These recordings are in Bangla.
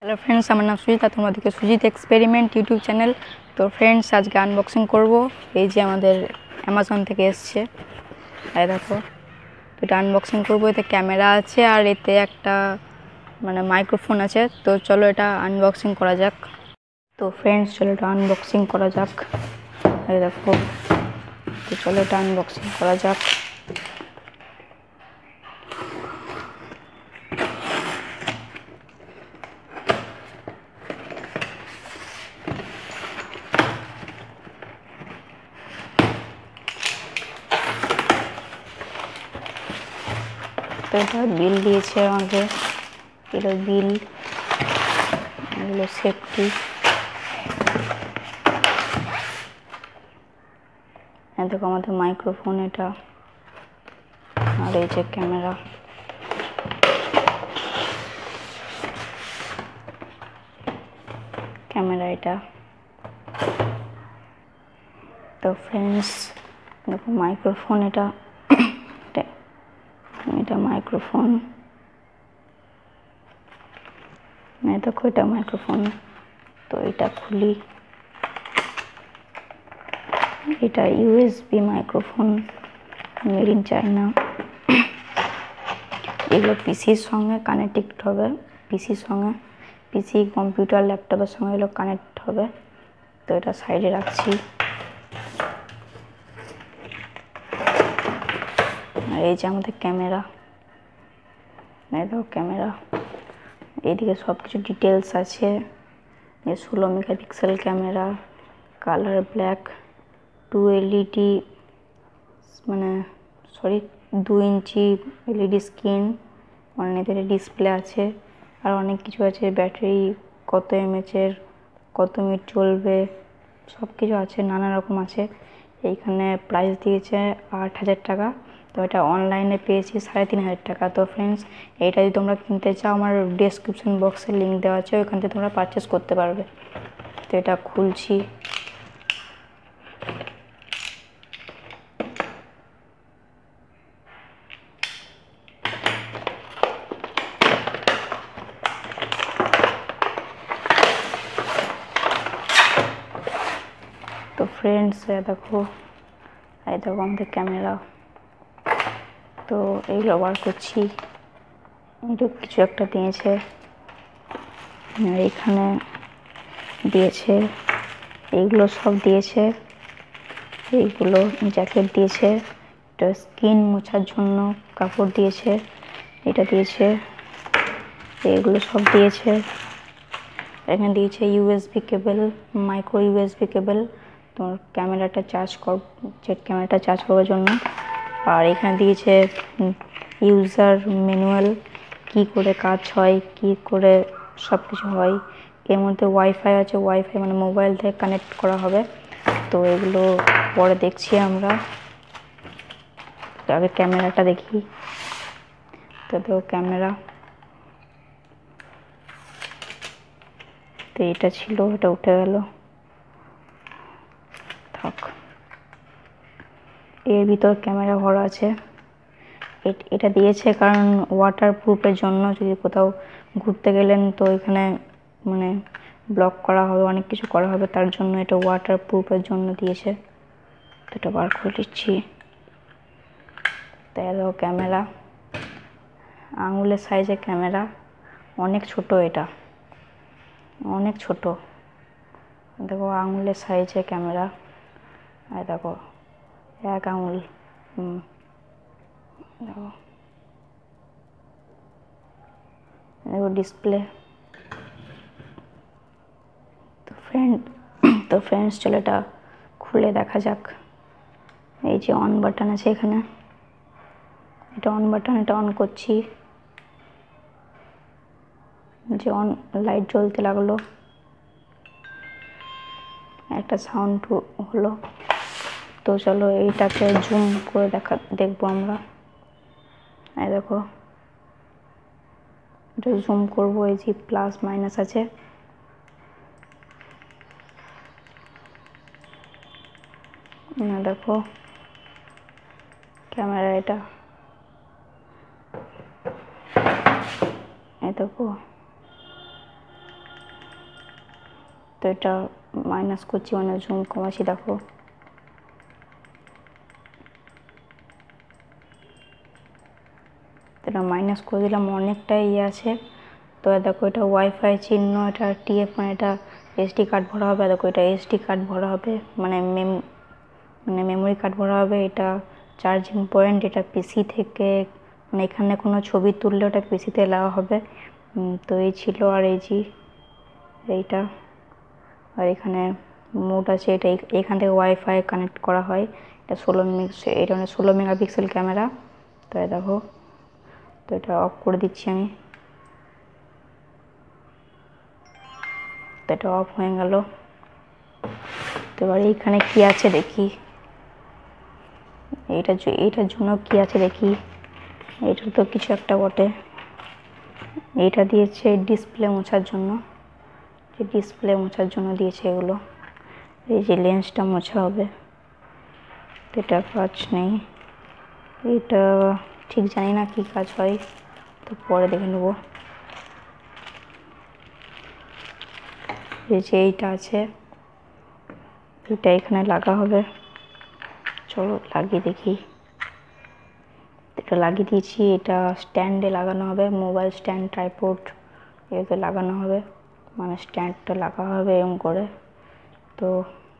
हेलो फ्रेंड्स, আমার নাম সুজিত। তোমাদেরকে সুজিত এক্সপেরিমেন্ট ইউটিউব চ্যানেল। তো ফ্রেন্ডস, আজকে আনবক্সিং করব এই যে আমাদের অ্যামাজন থেকে এসছে। এই দেখো, তো এটা আনবক্সিং করব। এতে ক্যামেরা আছে আর এতে একটা মাইক্রোফোন আছে। তো চলো এটা আনবক্সিং করা যাক। তো ফ্রেন্ডস, চলো এটা আনবক্সিং করা যাক। এই দেখো, তো চলো এটা আনবক্সিং করা যাক। তো এটা বিল দিয়েছে আমাকে, এগুলো বিল, এগুলো সেফটি। হ্যাঁ দেখো, আমাদের মাইক্রোফোন এটা, আর এই যে ক্যামেরা। এটা তো ফ্রেন্ডস দেখো মাইক্রোফোন, এটা এটা মাইক্রোফোন। দেখো এটা মাইক্রোফোন। তো এটা খুলি, এটা USB microphone, made in China. এগুলো পিসির সঙ্গে কানেক্ট হবে, পিসির সঙ্গে, পিসি কম্পিউটার ল্যাপটপের সঙ্গে এগুলো কানেক্ট হবে। তো এটা সাইডে রাখছি। আর এই যে আমাদের ক্যামেরা, এই দেখো ক্যামেরা, এইদিকে সব কিছু ডিটেলস আছে। 16 megapixel camera, colour black, 2 LED 2 inch LED screen, অনেকের ডিসপ্লে আছে, আর অনেক কিছু আছে। ব্যাটারি কত এমএচের, কত মিনিট চলবে, সব কিছু আছে, নানা রকম আছে। এইখানে প্রাইস দিয়েছে 8,000 টাকা। তো এটা অনলাইনে পেয়েছি 3,500 টাকা। তো ফ্রেন্ডস, এইটা যদি তোমরা কিনতে চাও, আমার ডেসক্রিপশন বক্সে লিঙ্ক দেওয়া আছে, ওইখান থেকে তোমরা পারচেস করতে পারবে। তো এটা খুলছি। তো ফ্রেন্ডস দেখো, এই দেখো আমাদের ক্যামেরা। তো এইগুলো বার করছি। একটু কিছু একটা দিয়েছে, এইখানে দিয়েছে, এইগুলো সব দিয়েছে। এইগুলো জ্যাকেট দিয়েছে, এটা স্কিন মোছার জন্য কাপড় দিয়েছে, এটা দিয়েছে, এগুলো সব দিয়েছে। এখানে দিয়েছে ইউএসবি কেবল, মাইক্রো ইউএসবি কেবল, তোমার ক্যামেরাটা চার্জ করার জন্য। আর এখানে দিয়েছে ইউজার ম্যানুয়াল, কি করে কাজ হয়, কি করে সব কিছু হয়। এর মধ্যে ওয়াইফাই আছে, ওয়াইফাই মোবাইল থেকে কানেক্ট করা হবে। তো এগুলো পরে দেখছি আমরা। আগে ক্যামেরাটা দেখি। তো দেখো ক্যামেরা, তো এটা ছিল, এটা উঠে গেল, থাক। এর ভিতর ক্যামেরা ভরা আছে। এটা দিয়েছে কারণ ওয়াটার প্রুফের জন্য, যদি কোথাও ঘুরতে গেলেন তো এখানে ব্লক করা হবে, অনেক কিছু করা হবে, তার জন্য এটা ওয়াটার প্রুফের জন্য দিয়েছে। তো এটা বার করে দিচ্ছি। তাই দেখো ক্যামেরা, আঙুলের সাইজের ক্যামেরা, অনেক ছোট, এটা অনেক ছোট। দেখো আঙুলের সাইজের ক্যামেরা, আর দেখো 1 আঙুল। দেখো দেখো ডিসপ্লে। তো ফ্রেন্ডস চলো এটা খুলে দেখা যাক। এই যে অন বাটন আছে এখানে, এটা অন বাটন, এটা অন করছি। যে অন, লাইট জ্বলতে লাগলো, একটা সাউন্ড হলো। তো চলো এইটাকে জুম করে দেখবো আমরা। এই দেখো, এটা জুম করবো। এই যে প্লাস মাইনাস আছে, না দেখো ক্যামেরা, এটা এই দেখো তো এটা মাইনাস করছি, মানে জুম কমাচ্ছি, দেখো এটা মাইনাস করে দিলাম, অনেকটাই আছে। তো দেখো এটা ওয়াইফাই চিহ্ন, এটা টিএফ, মানে এটা এসডি কার্ড ভরা হবে। দেখো এটা এসডি কার্ড ভরা হবে, মানে মেমোরি কার্ড ভরা হবে। এটা চার্জিং পয়েন্ট, এটা পিসি থেকে, মানে এখানে কোনো ছবি তুললে ওটা পিসিতে লাগা হবে। তো এই ছিল, আর এই যে এইটা, আর এখানে মোড আছে, এটা এখান থেকে ওয়াইফাই কানেক্ট করা হয়। এটা 16 মেগাপিক্সেল ক্যামেরা। তো দেখো, তো এটা অফ করে দিচ্ছি আমি। তো এটা অফ হয়ে গেল। তো এবার এইখানে কি আছে দেখি, এইটার জন্য কি আছে দেখি। এটা তো কিছু একটা বটে। এইটা দিয়েছে ডিসপ্লে মোছার জন্য, দিয়েছে এগুলো। এই যে লেন্সটা মোছা হবে, তো এটা কাজ নেই। এটা ঠিক জানি না কি কাজ হয়, তো পরে দেখে নেব। এই যে এইটা আছে, এটা এখানে লাগা হবে। চলো লাগিয়ে দেখি। এটা লাগিয়ে দিয়েছি, এটা স্ট্যান্ডে লাগানো হবে, মোবাইল স্ট্যান্ড, ট্রাইপড এতে লাগানো হবে, মানে স্ট্যান্ডটা লাগা হবে এরকম করে। তো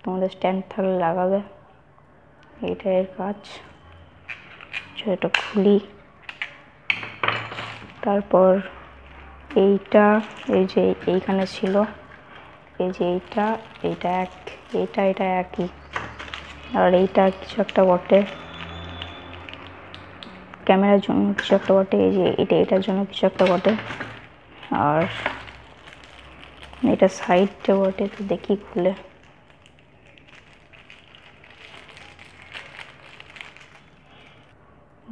তোমাদের স্ট্যান্ড থাকলে লাগাবে, এইটা এর কাজ। এটা খুলি, তারপর এইটা, এই যে এইখানে ছিল, এই যে এইটা এটা একই, আর এইটা কিছু একটা বটে, ক্যামেরার জন্য কিছু একটা বটে। এই যে এটার জন্য কিছু একটা বটে, আর এটা সাইডটা বটে। তো দেখি খুলে,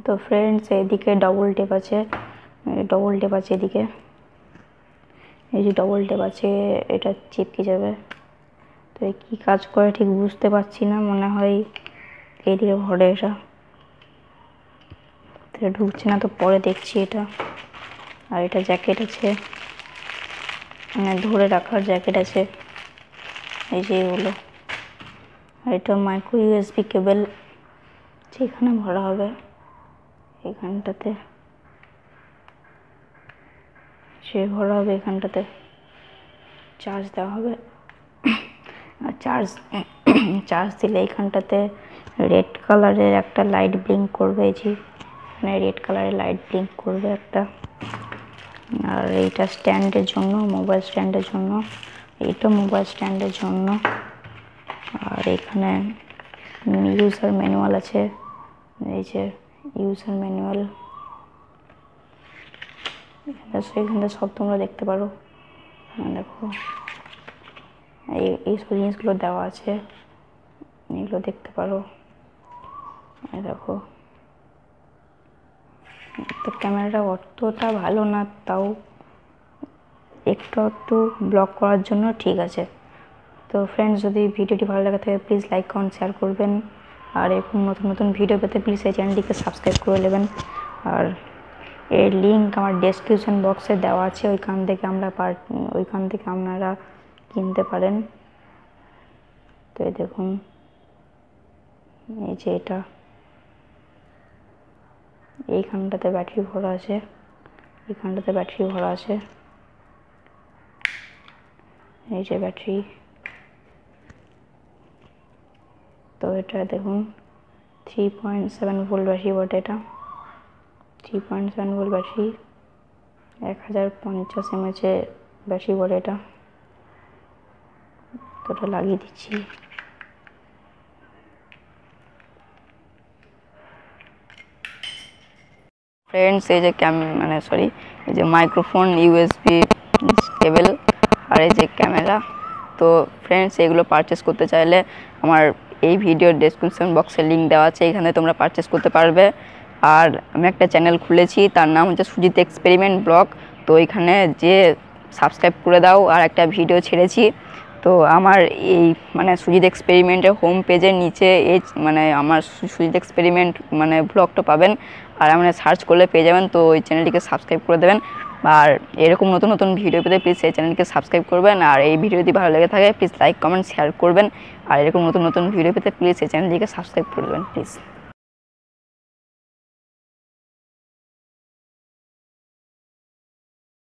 তো ফ্রেন্ডস এদিকে ডবল টেপ আছে, এদিকে এই যে ডবল টেপ আছে, এটা চিপকে যাবে। তো কি কাজ করে ঠিক বুঝতে পারছি না, মনে হয় এইদিকে ভরে এটা ঢুকছে না, তো পরে দেখছি এটা। আর এটা জ্যাকেট আছে, মানে ধরে রাখার জ্যাকেট আছে, এই যে এগুলো। আর এটা মাইক্রো ইউএসবি কেবল, যেখানে ভরা হবে এখানটাতে, এখানটাতে চার্জ দেওয়া হবে। আর চার্জ দিলে এইখানটাতে রেড কালারের একটা লাইট ব্লিঙ্ক করবে, এই যে মানে রেড কালারের লাইট ব্লিঙ্ক করবে একটা। আর এইটা স্ট্যান্ডের জন্য, মোবাইল স্ট্যান্ডের জন্য, এইটা মোবাইল স্ট্যান্ডের জন্য। আর এখানে ইউজার ম্যানুয়াল আছে, এই যে ইউজার ম্যানুয়াল, এখানে সব তোমরা দেখতে পারো। দেখো এইসব জিনিসগুলো দেওয়া আছে, এগুলো দেখতে পারো। দেখো, তো ক্যামেরাটা অতটা ভালো না, তাও একটু ব্লক করার জন্য ঠিক আছে। তো ফ্রেন্ডস, যদি ভিডিওটি ভালো লাগে থাকে প্লিজ লাইক, কমেন্ট, শেয়ার করবেন। আর এরকম নতুন ভিডিও পেতে প্লিজ এই চ্যানেলটিকে সাবস্ক্রাইব করে নেবেন। আর এর লিঙ্ক আমার ডেসক্রিপশন বক্সে দেওয়া আছে, ওইখান থেকে আপনারা কিনতে পারেন। তো এই দেখুন, এই যে এটা, এইখানটাতে ব্যাটারি ভরা আছে, এই যে ব্যাটারি। তো এটা দেখুন 3.7 ভোল্ট ব্যাটারি বটে, এটা 3.7 ভোল্ট ব্যাটারি, 1050 mAh ব্যাটারি বটে এটা। তো এটা লাগিয়ে দিচ্ছি। ফ্রেন্ডস, এই যে এই যে মাইক্রোফোন, ইউএসবি কেবল, আর এই যে ক্যামেরা। তো ফ্রেন্ডস, এগুলো পারচেস করতে চাইলে আমার এই ভিডিওর ডেসক্রিপশন বক্সে লিঙ্ক দেওয়া আছে, এখানে তোমরা পারচেস করতে পারবে। আর আমি একটা চ্যানেল খুলেছি, তার নাম হচ্ছে সুজিত এক্সপেরিমেন্ট ব্লগ। তো এখানে যে সাবস্ক্রাইব করে দাও, আর একটা ভিডিও ছেড়েছি। তো আমার এই মানে সুজিত এক্সপেরিমেন্টের হোম পেজের নিচে এই মানে আমার সুজিত এক্সপেরিমেন্ট মানে ব্লগটা পাবেন, আর আমরা সার্চ করলে পেয়ে যাবেন। তো ওই চ্যানেলটিকে সাবস্ক্রাইব করে দেবেন। আর এরকম নতুন নতুন ভিডিও পেতে প্লিজ এই চ্যানেলকে সাবস্ক্রাইব করবেন। আর এই ভিডিও যদি ভালো লেগে থাকে প্লিজ লাইক কমেন্ট শেয়ার করবেন। আর এরকম নতুন নতুন ভিডিও পেতে প্লিজ এই চ্যানেলটিকে সাবস্ক্রাইব করবেন প্লিজ।